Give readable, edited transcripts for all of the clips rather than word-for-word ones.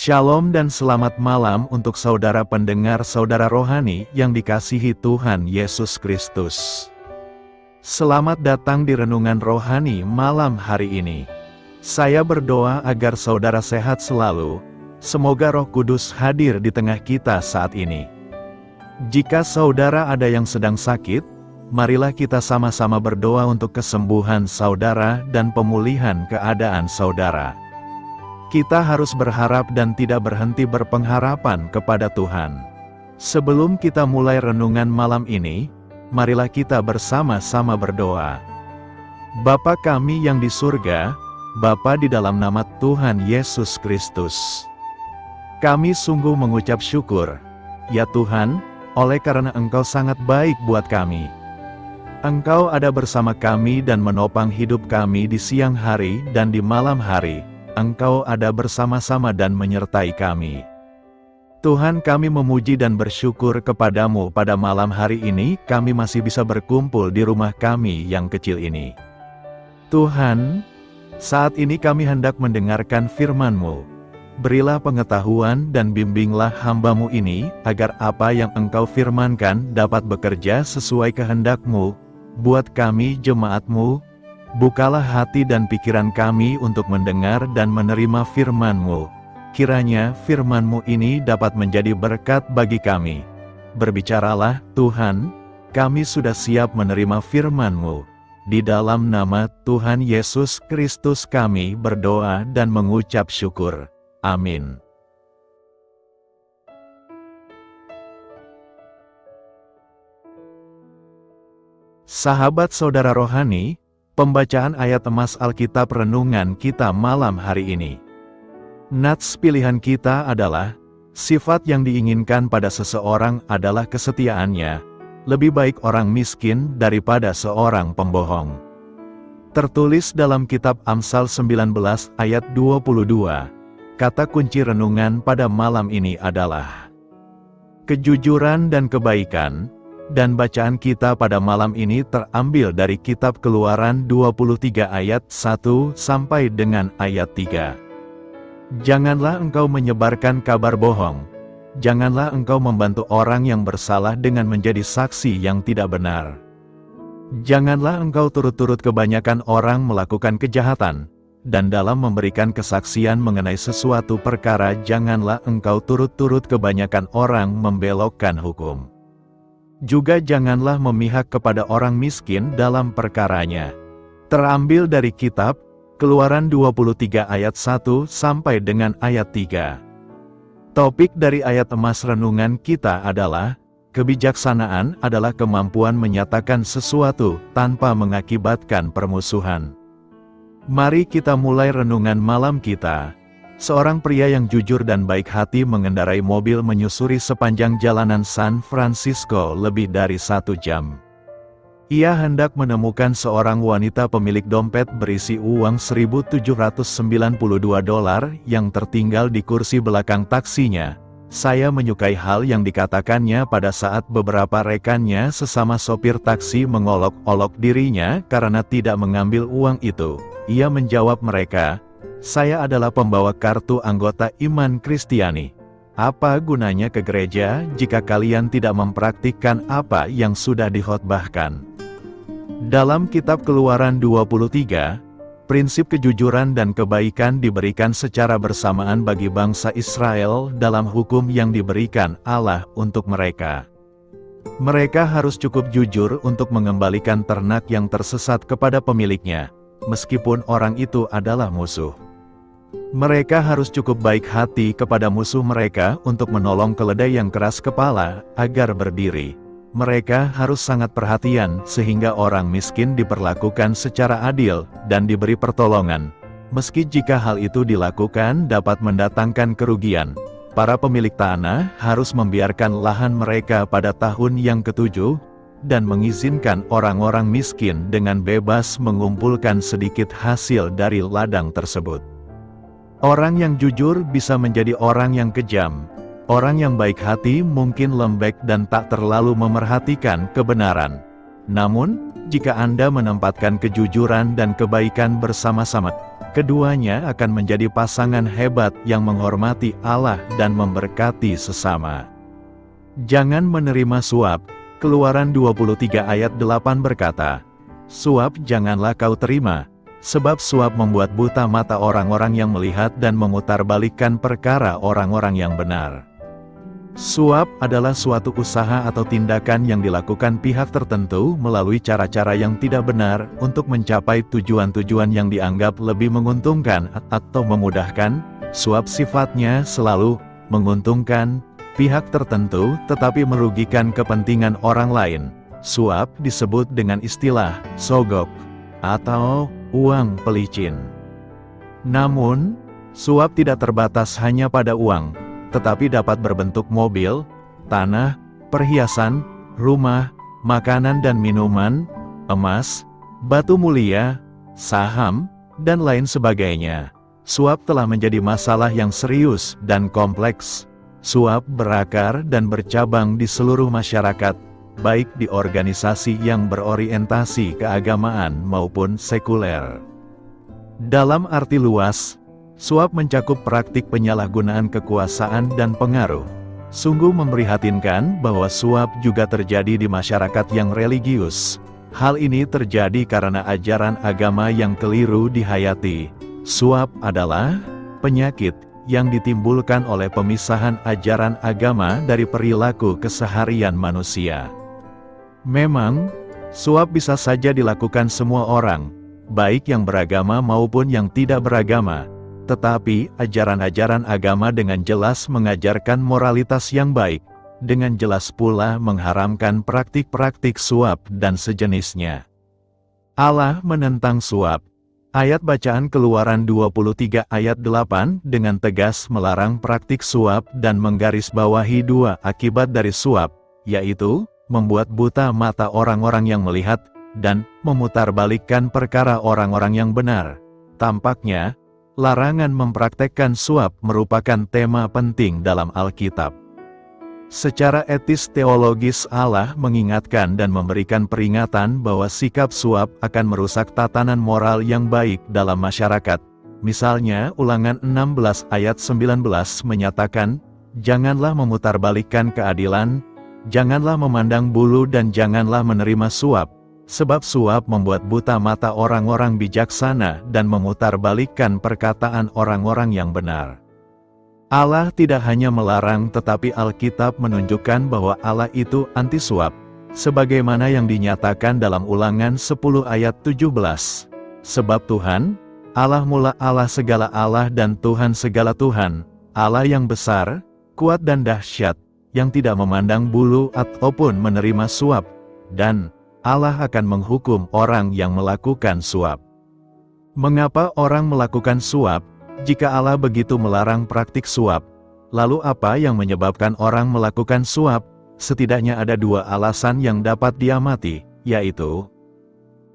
Shalom dan selamat malam untuk saudara pendengar saudara rohani yang dikasihi Tuhan Yesus Kristus. Selamat datang di renungan rohani malam hari ini. Saya berdoa agar saudara sehat selalu, semoga Roh Kudus hadir di tengah kita saat ini. Jika saudara ada yang sedang sakit, marilah kita sama-sama berdoa untuk kesembuhan saudara dan pemulihan keadaan saudara. Kita harus berharap dan tidak berhenti berpengharapan kepada Tuhan. Sebelum kita mulai renungan malam ini, marilah kita bersama-sama berdoa. Bapa kami yang di surga, Bapa di dalam nama Tuhan Yesus Kristus. Kami sungguh mengucap syukur, ya Tuhan, oleh karena Engkau sangat baik buat kami. Engkau ada bersama kami dan menopang hidup kami di siang hari dan di malam hari. Engkau ada bersama-sama dan menyertai kami. Tuhan, kami memuji dan bersyukur kepadamu pada malam hari ini kami masih bisa berkumpul di rumah kami yang kecil ini. Tuhan, saat ini kami hendak mendengarkan firman-Mu. Berilah pengetahuan dan bimbinglah hamba-Mu ini, agar apa yang Engkau firmankan dapat bekerja sesuai kehendak-Mu, buat kami jemaat-Mu. Bukalah hati dan pikiran kami untuk mendengar dan menerima firman-Mu. Kiranya firman-Mu ini dapat menjadi berkat bagi kami. Berbicaralah, Tuhan, kami sudah siap menerima firman-Mu. Di dalam nama Tuhan Yesus Kristus kami berdoa dan mengucap syukur. Amin. Sahabat saudara rohani, pembacaan ayat emas Alkitab renungan kita malam hari ini. Nats pilihan kita adalah, sifat yang diinginkan pada seseorang adalah kesetiaannya. Lebih baik orang miskin daripada seorang pembohong. Tertulis dalam kitab Amsal 19 ayat 22. Kata kunci renungan pada malam ini adalah kejujuran dan kebaikan. Dan bacaan kita pada malam ini terambil dari kitab Keluaran 23 ayat 1 sampai dengan ayat 3. Janganlah engkau menyebarkan kabar bohong. Janganlah engkau membantu orang yang bersalah dengan menjadi saksi yang tidak benar. Janganlah engkau turut-turut kebanyakan orang melakukan kejahatan. Dan dalam memberikan kesaksian mengenai sesuatu perkara janganlah engkau turut-turut kebanyakan orang membelokkan hukum. Juga janganlah memihak kepada orang miskin dalam perkaranya. Terambil dari kitab Keluaran 23 ayat 1 sampai dengan ayat 3. Topik dari ayat emas renungan kita adalah, kebijaksanaan adalah kemampuan menyatakan sesuatu tanpa mengakibatkan permusuhan. Mari kita mulai renungan malam kita. Seorang pria yang jujur dan baik hati mengendarai mobil menyusuri sepanjang jalanan San Francisco lebih dari 1 jam. Ia hendak menemukan seorang wanita pemilik dompet berisi uang $1.792 yang tertinggal di kursi belakang taksinya. Saya menyukai hal yang dikatakannya pada saat beberapa rekannya sesama sopir taksi mengolok-olok dirinya karena tidak mengambil uang itu. Ia menjawab mereka, "Saya adalah pembawa kartu anggota iman Kristiani. Apa gunanya ke gereja jika kalian tidak mempraktikkan apa yang sudah dikhotbahkan?" Dalam kitab Keluaran 23, prinsip kejujuran dan kebaikan diberikan secara bersamaan bagi bangsa Israel dalam hukum yang diberikan Allah untuk mereka. Mereka harus cukup jujur untuk mengembalikan ternak yang tersesat kepada pemiliknya, meskipun orang itu adalah musuh. Mereka harus cukup baik hati kepada musuh mereka untuk menolong keledai yang keras kepala agar berdiri. Mereka harus sangat perhatian sehingga orang miskin diperlakukan secara adil dan diberi pertolongan. Meski jika hal itu dilakukan dapat mendatangkan kerugian, para pemilik tanah harus membiarkan lahan mereka pada tahun yang ke-7 dan mengizinkan orang-orang miskin dengan bebas mengumpulkan sedikit hasil dari ladang tersebut. Orang yang jujur bisa menjadi orang yang kejam. Orang yang baik hati mungkin lembek dan tak terlalu memerhatikan kebenaran. Namun, jika Anda menempatkan kejujuran dan kebaikan bersama-sama, keduanya akan menjadi pasangan hebat yang menghormati Allah dan memberkati sesama. Jangan menerima suap. Keluaran 23 ayat 8 berkata, "Suap janganlah kau terima, sebab suap membuat buta mata orang-orang yang melihat dan memutarbalikkan perkara orang-orang yang benar." Suap adalah suatu usaha atau tindakan yang dilakukan pihak tertentu melalui cara-cara yang tidak benar untuk mencapai tujuan-tujuan yang dianggap lebih menguntungkan atau memudahkan. Suap sifatnya selalu menguntungkan pihak tertentu tetapi merugikan kepentingan orang lain. Suap disebut dengan istilah sogok atau uang pelicin. Namun, suap tidak terbatas hanya pada uang, tetapi dapat berbentuk mobil, tanah, perhiasan, rumah, makanan dan minuman, emas, batu mulia, saham, dan lain sebagainya. Suap telah menjadi masalah yang serius dan kompleks. Suap berakar dan bercabang di seluruh masyarakat, baik di organisasi yang berorientasi keagamaan maupun sekuler. Dalam arti luas, suap mencakup praktik penyalahgunaan kekuasaan dan pengaruh. Sungguh memprihatinkan bahwa suap juga terjadi di masyarakat yang religius. Hal ini terjadi karena ajaran agama yang keliru dihayati. Suap adalah penyakit yang ditimbulkan oleh pemisahan ajaran agama dari perilaku keseharian manusia. Memang, suap bisa saja dilakukan semua orang, baik yang beragama maupun yang tidak beragama. Tetapi, ajaran-ajaran agama dengan jelas mengajarkan moralitas yang baik, dengan jelas pula mengharamkan praktik-praktik suap dan sejenisnya. Allah menentang suap. Ayat bacaan Keluaran 23 ayat 8 dengan tegas melarang praktik suap dan menggarisbawahi dua akibat dari suap, yaitu, membuat buta mata orang-orang yang melihat, dan memutarbalikkan perkara orang-orang yang benar. Tampaknya, larangan mempraktekkan suap merupakan tema penting dalam Alkitab. Secara etis teologis Allah mengingatkan dan memberikan peringatan bahwa sikap suap akan merusak tatanan moral yang baik dalam masyarakat. Misalnya, Ulangan 16 ayat 19 menyatakan, "Janganlah memutarbalikkan keadilan, janganlah memandang bulu dan janganlah menerima suap, sebab suap membuat buta mata orang-orang bijaksana dan memutarbalikkan perkataan orang-orang yang benar." Allah tidak hanya melarang tetapi Alkitab menunjukkan bahwa Allah itu anti suap, sebagaimana yang dinyatakan dalam Ulangan 10 ayat 17. "Sebab Tuhan, Allah mula Allah segala Allah dan Tuhan segala Tuhan, Allah yang besar, kuat dan dahsyat, yang tidak memandang bulu ataupun menerima suap, dan Allah akan menghukum orang yang melakukan suap." Mengapa orang melakukan suap? Jika Allah begitu melarang praktik suap, lalu apa yang menyebabkan orang melakukan suap? Setidaknya ada dua alasan yang dapat diamati, yaitu: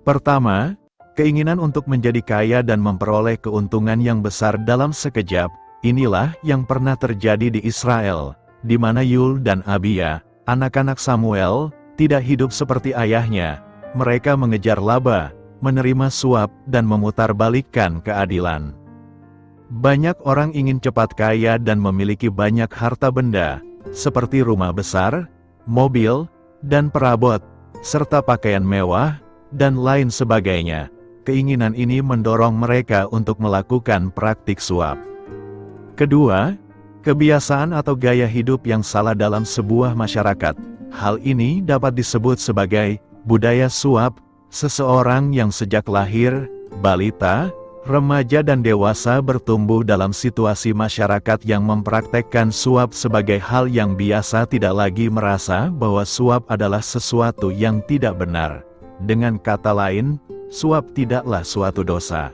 pertama, keinginan untuk menjadi kaya dan memperoleh keuntungan yang besar dalam sekejap. Inilah yang pernah terjadi di Israel, di mana Yul dan Abia, anak-anak Samuel, tidak hidup seperti ayahnya. Mereka mengejar laba, menerima suap, dan memutarbalikkan keadilan. Banyak orang ingin cepat kaya dan memiliki banyak harta benda, seperti rumah besar, mobil, dan perabot, serta pakaian mewah, dan lain sebagainya. Keinginan ini mendorong mereka untuk melakukan praktik suap. Kedua, kebiasaan atau gaya hidup yang salah dalam sebuah masyarakat. Hal ini dapat disebut sebagai budaya suap. Seseorang yang sejak lahir, balita, remaja dan dewasa bertumbuh dalam situasi masyarakat yang mempraktekkan suap sebagai hal yang biasa tidak lagi merasa bahwa suap adalah sesuatu yang tidak benar. Dengan kata lain, suap tidaklah suatu dosa.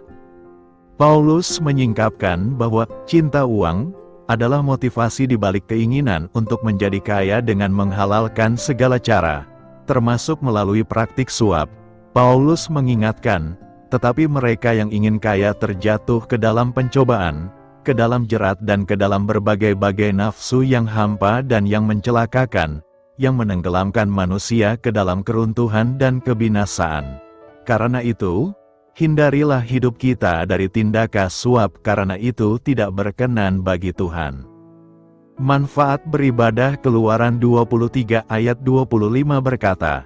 Paulus menyingkapkan bahwa cinta uang adalah motivasi di balik keinginan untuk menjadi kaya dengan menghalalkan segala cara, termasuk melalui praktik suap. Paulus mengingatkan, tetapi mereka yang ingin kaya terjatuh ke dalam pencobaan, ke dalam jerat dan ke dalam berbagai-bagai nafsu yang hampa dan yang mencelakakan, yang menenggelamkan manusia ke dalam keruntuhan dan kebinasaan. Karena itu, hindarilah hidup kita dari tindakan suap karena itu tidak berkenan bagi Tuhan. Manfaat beribadah. Keluaran 23 ayat 25 berkata,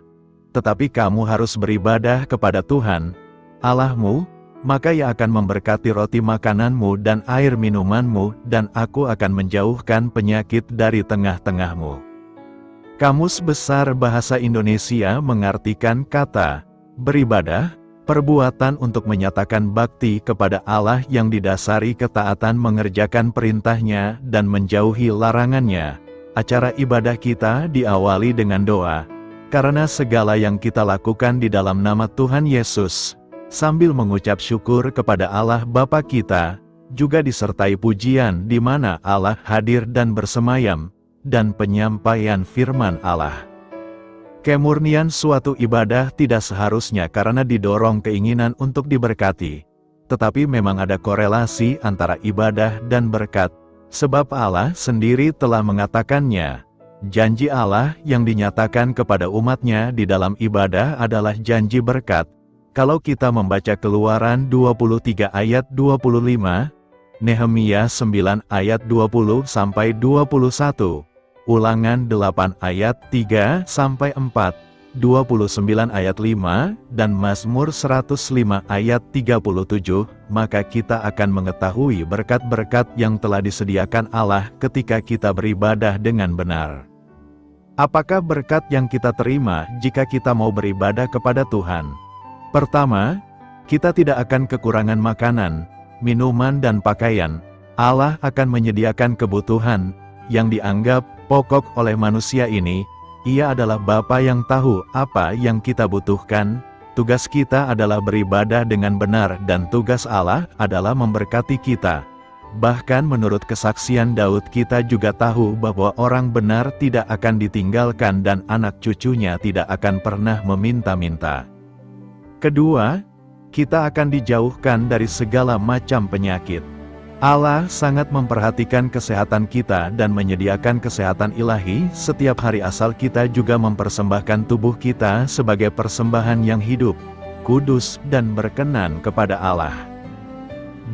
"Tetapi kamu harus beribadah kepada Tuhan, Allahmu, maka Ia akan memberkati roti makananmu dan air minumanmu, dan Aku akan menjauhkan penyakit dari tengah-tengahmu." Kamus Besar Bahasa Indonesia mengartikan kata beribadah, perbuatan untuk menyatakan bakti kepada Allah yang didasari ketaatan mengerjakan perintahnya dan menjauhi larangannya. Acara ibadah kita diawali dengan doa, karena segala yang kita lakukan di dalam nama Tuhan Yesus, sambil mengucap syukur kepada Allah Bapa kita, juga disertai pujian di mana Allah hadir dan bersemayam, dan penyampaian firman Allah. Kemurnian suatu ibadah tidak seharusnya karena didorong keinginan untuk diberkati, tetapi memang ada korelasi antara ibadah dan berkat, sebab Allah sendiri telah mengatakannya. Janji Allah yang dinyatakan kepada umatnya di dalam ibadah adalah janji berkat. Kalau kita membaca Keluaran 23 ayat 25, Nehemia 9 ayat 20-21, Ulangan 8 ayat 3-4, 29 ayat 5, dan Mazmur 105 ayat 37, maka kita akan mengetahui berkat-berkat yang telah disediakan Allah ketika kita beribadah dengan benar. Apakah berkat yang kita terima jika kita mau beribadah kepada Tuhan? Pertama, kita tidak akan kekurangan makanan, minuman dan pakaian. Allah akan menyediakan kebutuhan yang dianggap pokok oleh manusia ini. Ia adalah Bapa yang tahu apa yang kita butuhkan. Tugas kita adalah beribadah dengan benar dan tugas Allah adalah memberkati kita. Bahkan menurut kesaksian Daud, kita juga tahu bahwa orang benar tidak akan ditinggalkan dan anak cucunya tidak akan pernah meminta-minta. Kedua, kita akan dijauhkan dari segala macam penyakit. Allah sangat memperhatikan kesehatan kita dan menyediakan kesehatan ilahi setiap hari asal kita juga mempersembahkan tubuh kita sebagai persembahan yang hidup, kudus dan berkenan kepada Allah.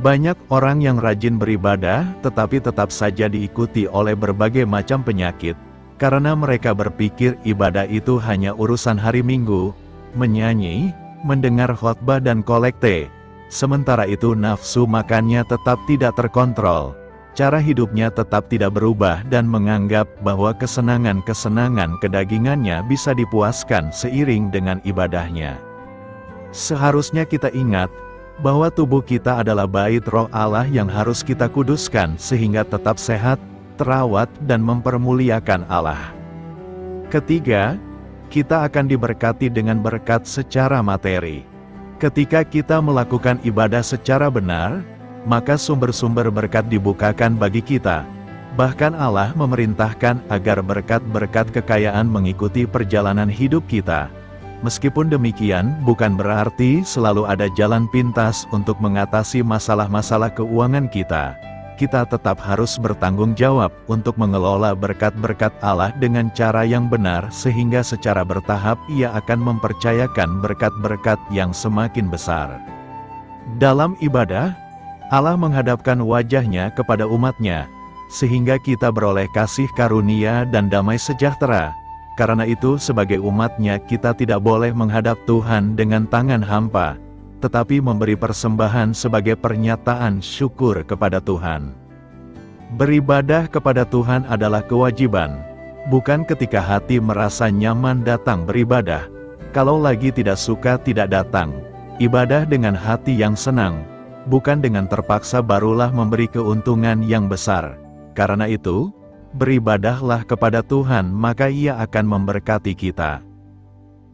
Banyak orang yang rajin beribadah tetapi tetap saja diikuti oleh berbagai macam penyakit, karena mereka berpikir ibadah itu hanya urusan hari Minggu, menyanyi, mendengar khotbah dan kolekte. Sementara itu nafsu makannya tetap tidak terkontrol, cara hidupnya tetap tidak berubah dan menganggap bahwa kesenangan-kesenangan kedagingannya bisa dipuaskan seiring dengan ibadahnya. Seharusnya kita ingat bahwa tubuh kita adalah bait Roh Allah yang harus kita kuduskan sehingga tetap sehat, terawat dan mempermuliakan Allah. Ketiga, kita akan diberkati dengan berkat secara materi. Ketika kita melakukan ibadah secara benar, maka sumber-sumber berkat dibukakan bagi kita. Bahkan Allah memerintahkan agar berkat-berkat kekayaan mengikuti perjalanan hidup kita. Meskipun demikian, bukan berarti selalu ada jalan pintas untuk mengatasi masalah-masalah keuangan kita. Kita tetap harus bertanggung jawab untuk mengelola berkat-berkat Allah dengan cara yang benar sehingga secara bertahap Ia akan mempercayakan berkat-berkat yang semakin besar. Dalam ibadah, Allah menghadapkan wajah-Nya kepada umat-Nya, sehingga kita beroleh kasih karunia dan damai sejahtera. Karena itu sebagai umat-Nya kita tidak boleh menghadap Tuhan dengan tangan hampa, tetapi memberi persembahan sebagai pernyataan syukur kepada Tuhan. Beribadah kepada Tuhan adalah kewajiban, bukan ketika hati merasa nyaman datang beribadah. Kalau lagi tidak suka tidak datang. Ibadah dengan hati yang senang, bukan dengan terpaksa barulah memberi keuntungan yang besar. Karena itu, beribadahlah kepada Tuhan maka Ia akan memberkati kita.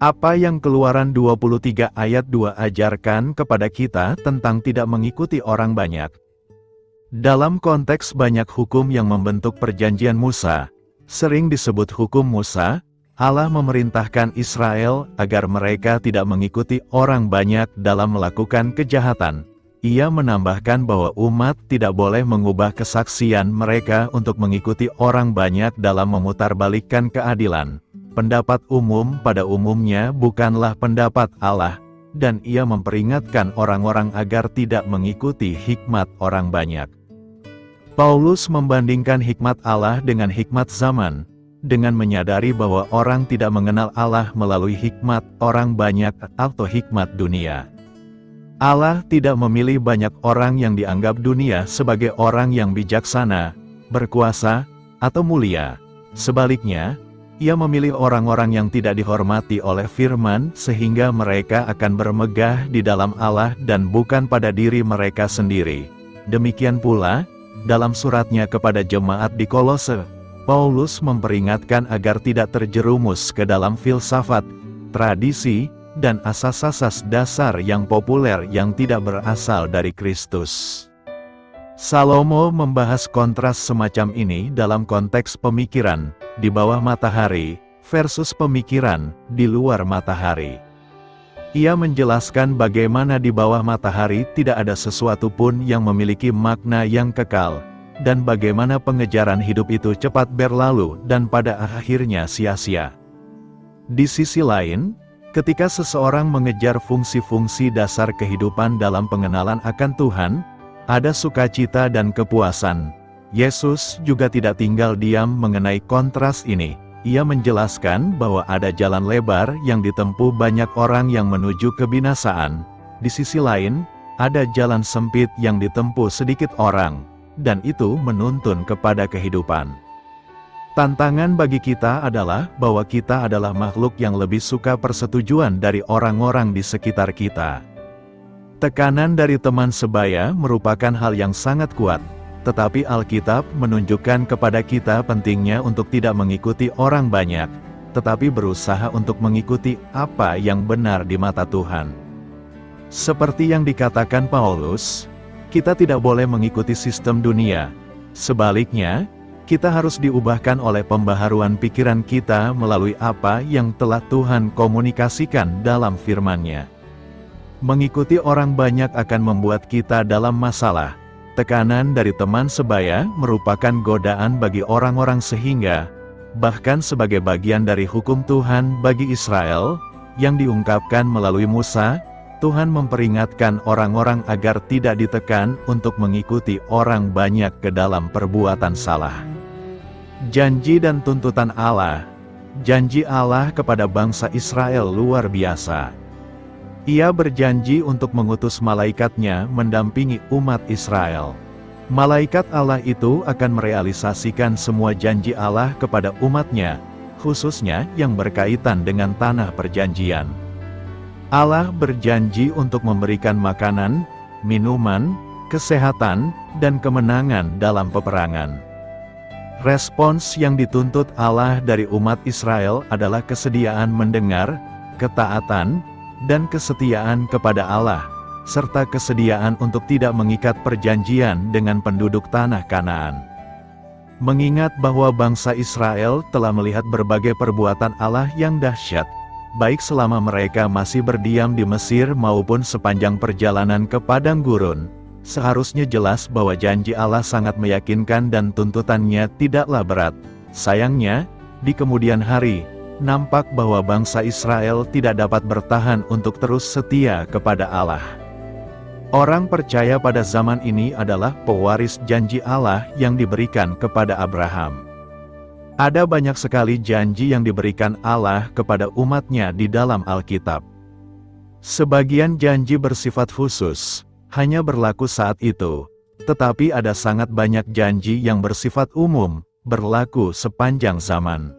Apa yang Keluaran 23 ayat 2 ajarkan kepada kita tentang tidak mengikuti orang banyak? Dalam konteks banyak hukum yang membentuk perjanjian Musa, sering disebut hukum Musa, Allah memerintahkan Israel agar mereka tidak mengikuti orang banyak dalam melakukan kejahatan. Ia menambahkan bahwa umat tidak boleh mengubah kesaksian mereka untuk mengikuti orang banyak dalam memutarbalikkan keadilan. pendapat umum pada umumnya bukanlah pendapat Allah, dan ia memperingatkan orang-orang agar tidak mengikuti hikmat orang banyak. Paulus membandingkan hikmat Allah dengan hikmat zaman, dengan menyadari bahwa orang tidak mengenal Allah melalui hikmat orang banyak atau hikmat dunia. Allah tidak memilih banyak orang yang dianggap dunia sebagai orang yang bijaksana, berkuasa, atau mulia. Sebaliknya, Ia memilih orang-orang yang tidak dihormati oleh firman sehingga mereka akan bermegah di dalam Allah dan bukan pada diri mereka sendiri. Demikian pula, dalam suratnya kepada jemaat di Kolose, Paulus memperingatkan agar tidak terjerumus ke dalam filsafat, tradisi, dan asas-asas dasar yang populer yang tidak berasal dari Kristus. Salomo membahas kontras semacam ini dalam konteks pemikiran di bawah matahari versus pemikiran di luar matahari. Ia menjelaskan bagaimana di bawah matahari tidak ada sesuatu pun yang memiliki makna yang kekal, dan bagaimana pengejaran hidup itu cepat berlalu dan pada akhirnya sia-sia. Di sisi lain, ketika seseorang mengejar fungsi-fungsi dasar kehidupan dalam pengenalan akan Tuhan, ada sukacita dan kepuasan. Yesus juga tidak tinggal diam mengenai kontras ini. Ia menjelaskan bahwa ada jalan lebar yang ditempuh banyak orang yang menuju kebinasaan. Di sisi lain, ada jalan sempit yang ditempuh sedikit orang, dan itu menuntun kepada kehidupan. Tantangan bagi kita adalah bahwa kita adalah makhluk yang lebih suka persetujuan dari orang-orang di sekitar kita. Tekanan dari teman sebaya merupakan hal yang sangat kuat, tetapi Alkitab menunjukkan kepada kita pentingnya untuk tidak mengikuti orang banyak, tetapi berusaha untuk mengikuti apa yang benar di mata Tuhan. Seperti yang dikatakan Paulus, kita tidak boleh mengikuti sistem dunia. Sebaliknya, kita harus diubahkan oleh pembaharuan pikiran kita melalui apa yang telah Tuhan komunikasikan dalam firman-Nya. Mengikuti orang banyak akan membuat kita dalam masalah. Tekanan dari teman sebaya merupakan godaan bagi orang-orang sehingga, bahkan sebagai bagian dari hukum Tuhan bagi Israel, yang diungkapkan melalui Musa, Tuhan memperingatkan orang-orang agar tidak ditekan untuk mengikuti orang banyak ke dalam perbuatan salah. Janji dan tuntutan Allah. Janji Allah kepada bangsa Israel luar biasa. Ia berjanji untuk mengutus malaikatnya mendampingi umat Israel. Malaikat Allah itu akan merealisasikan semua janji Allah kepada umatnya, khususnya yang berkaitan dengan tanah perjanjian. Allah berjanji untuk memberikan makanan, minuman, kesehatan, dan kemenangan dalam peperangan. Respons yang dituntut Allah dari umat Israel adalah kesediaan mendengar, ketaatan, dan kesetiaan kepada Allah, serta kesediaan untuk tidak mengikat perjanjian dengan penduduk tanah Kanaan. Mengingat bahwa bangsa Israel telah melihat berbagai perbuatan Allah yang dahsyat, baik selama mereka masih berdiam di Mesir maupun sepanjang perjalanan ke padang gurun, seharusnya jelas bahwa janji Allah sangat meyakinkan dan tuntutannya tidaklah berat. Sayangnya, di kemudian hari, nampak bahwa bangsa Israel tidak dapat bertahan untuk terus setia kepada Allah. Orang percaya pada zaman ini adalah pewaris janji Allah yang diberikan kepada Abraham. Ada banyak sekali janji yang diberikan Allah kepada umatnya di dalam Alkitab. Sebagian janji bersifat khusus, hanya berlaku saat itu, tetapi ada sangat banyak janji yang bersifat umum, berlaku sepanjang zaman.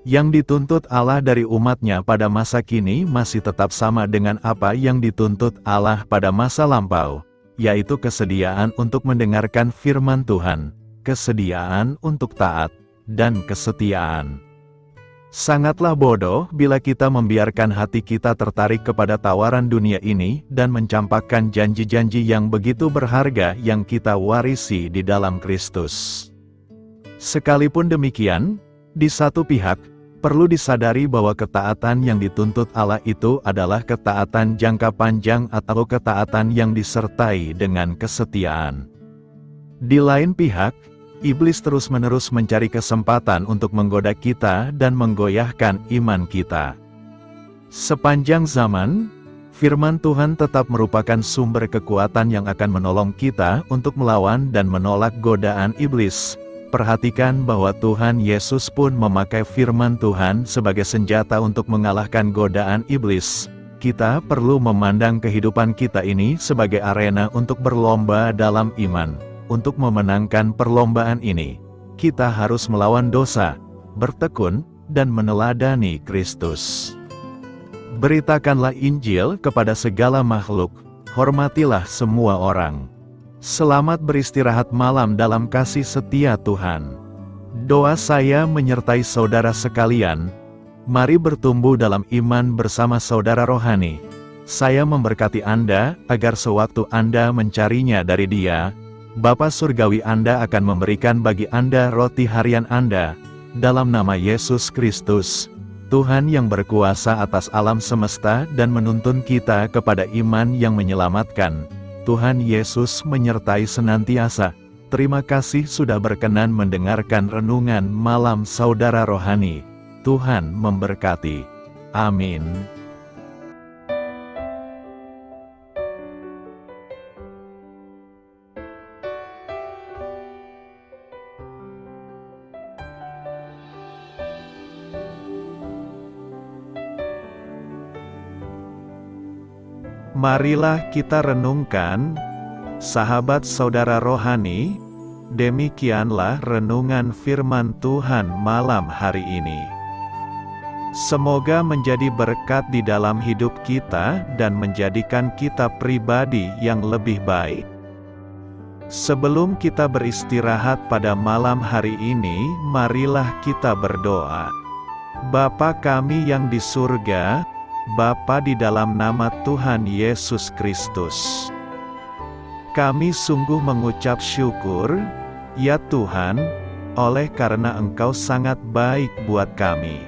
Yang dituntut Allah dari umatnya pada masa kini masih tetap sama dengan apa yang dituntut Allah pada masa lampau, yaitu kesediaan untuk mendengarkan firman Tuhan, kesediaan untuk taat, dan kesetiaan. Sangatlah bodoh bila kita membiarkan hati kita tertarik kepada tawaran dunia ini dan mencampakkan janji-janji yang begitu berharga yang kita warisi di dalam Kristus. Sekalipun demikian, di satu pihak, perlu disadari bahwa ketaatan yang dituntut Allah itu adalah ketaatan jangka panjang atau ketaatan yang disertai dengan kesetiaan. Di lain pihak, Iblis terus-menerus mencari kesempatan untuk menggoda kita dan menggoyahkan iman kita. Sepanjang zaman, firman Tuhan tetap merupakan sumber kekuatan yang akan menolong kita untuk melawan dan menolak godaan iblis. Perhatikan bahwa Tuhan Yesus pun memakai firman Tuhan sebagai senjata untuk mengalahkan godaan iblis. Kita perlu memandang kehidupan kita ini sebagai arena untuk berlomba dalam iman. Untuk memenangkan perlombaan ini, kita harus melawan dosa, bertekun, dan meneladani Kristus. Beritakanlah Injil kepada segala makhluk, hormatilah semua orang. Selamat beristirahat malam dalam kasih setia Tuhan. Doa saya menyertai saudara sekalian. Mari bertumbuh dalam iman bersama saudara rohani. Saya memberkati Anda agar sewaktu Anda mencarinya dari Dia, Bapa Surgawi Anda akan memberikan bagi Anda roti harian Anda. Dalam nama Yesus Kristus, Tuhan yang berkuasa atas alam semesta dan menuntun kita kepada iman yang menyelamatkan. Tuhan Yesus menyertai senantiasa. Terima kasih sudah berkenan mendengarkan renungan malam saudara rohani. Tuhan memberkati. Amin. Marilah kita renungkan, sahabat saudara rohani, demikianlah renungan firman Tuhan malam hari ini. Semoga menjadi berkat di dalam hidup kita dan menjadikan kita pribadi yang lebih baik. Sebelum kita beristirahat pada malam hari ini, marilah kita berdoa. Bapa kami yang di surga, Bapa di dalam nama Tuhan Yesus Kristus, kami sungguh mengucap syukur, ya Tuhan, oleh karena Engkau sangat baik buat kami.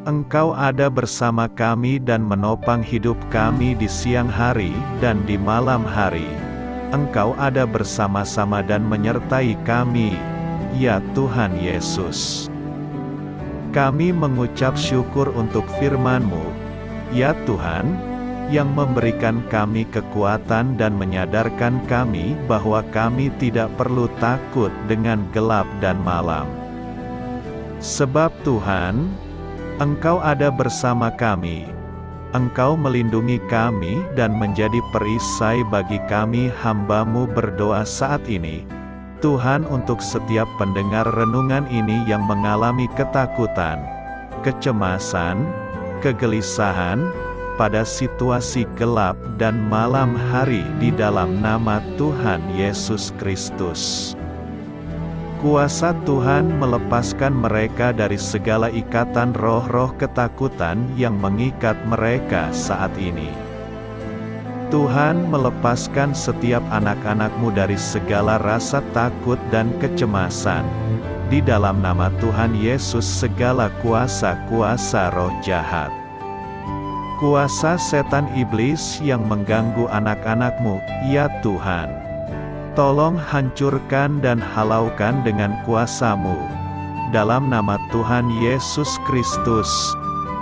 Engkau ada bersama kami dan menopang hidup kami di siang hari dan di malam hari. Engkau ada bersama-sama dan menyertai kami, ya Tuhan Yesus. Kami mengucap syukur untuk firman-Mu, ya Tuhan, yang memberikan kami kekuatan dan menyadarkan kami bahwa kami tidak perlu takut dengan gelap dan malam. Sebab Tuhan, Engkau ada bersama kami. Engkau melindungi kami dan menjadi perisai bagi kami hamba-Mu berdoa saat ini. Tuhan, untuk setiap pendengar renungan ini yang mengalami ketakutan, kecemasan, kegelisahan, pada situasi gelap dan malam hari di dalam nama Tuhan Yesus Kristus. Kuasa Tuhan melepaskan mereka dari segala ikatan roh-roh ketakutan yang mengikat mereka saat ini. Tuhan melepaskan setiap anak-anak-Mu dari segala rasa takut dan kecemasan. Di dalam nama Tuhan Yesus segala kuasa-kuasa roh jahat, kuasa setan iblis yang mengganggu anak-anak-Mu, ya Tuhan, tolong hancurkan dan halaukan dengan kuasa-Mu. Dalam nama Tuhan Yesus Kristus,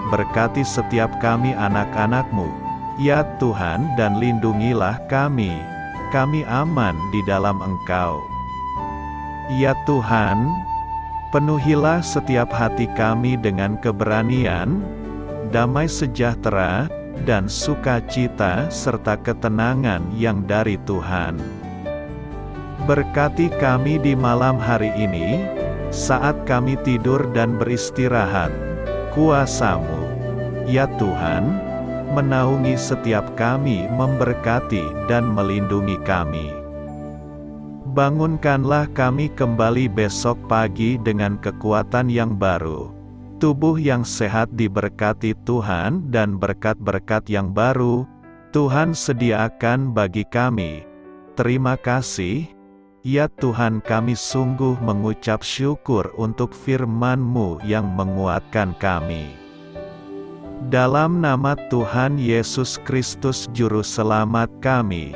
berkati setiap kami anak-anak-Mu, ya Tuhan, dan lindungilah kami. Kami aman di dalam Engkau. Ya Tuhan, penuhilah setiap hati kami dengan keberanian, damai sejahtera, dan sukacita serta ketenangan yang dari Tuhan. Berkati kami di malam hari ini, saat kami tidur dan beristirahat. Kuasa-Mu, ya Tuhan, menaungi setiap kami, memberkati dan melindungi kami. Bangunkanlah kami kembali besok pagi dengan kekuatan yang baru, tubuh yang sehat diberkati Tuhan, dan berkat-berkat yang baru Tuhan sediakan bagi kami. Terima kasih, ya Tuhan, kami sungguh mengucap syukur untuk firman-Mu yang menguatkan kami. Dalam nama Tuhan Yesus Kristus Juru Selamat kami,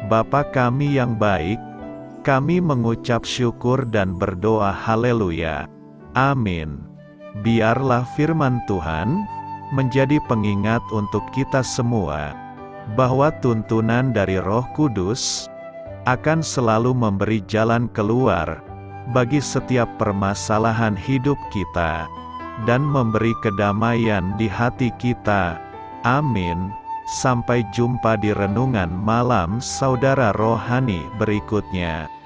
Bapa kami yang baik, Kami mengucap syukur dan berdoa haleluya. Amin. Biarlah firman Tuhan menjadi pengingat untuk kita semua, bahwa tuntunan dari Roh Kudus akan selalu memberi jalan keluar bagi setiap permasalahan hidup kita, dan memberi kedamaian di hati kita. Amin. Sampai jumpa di renungan malam saudara rohani berikutnya.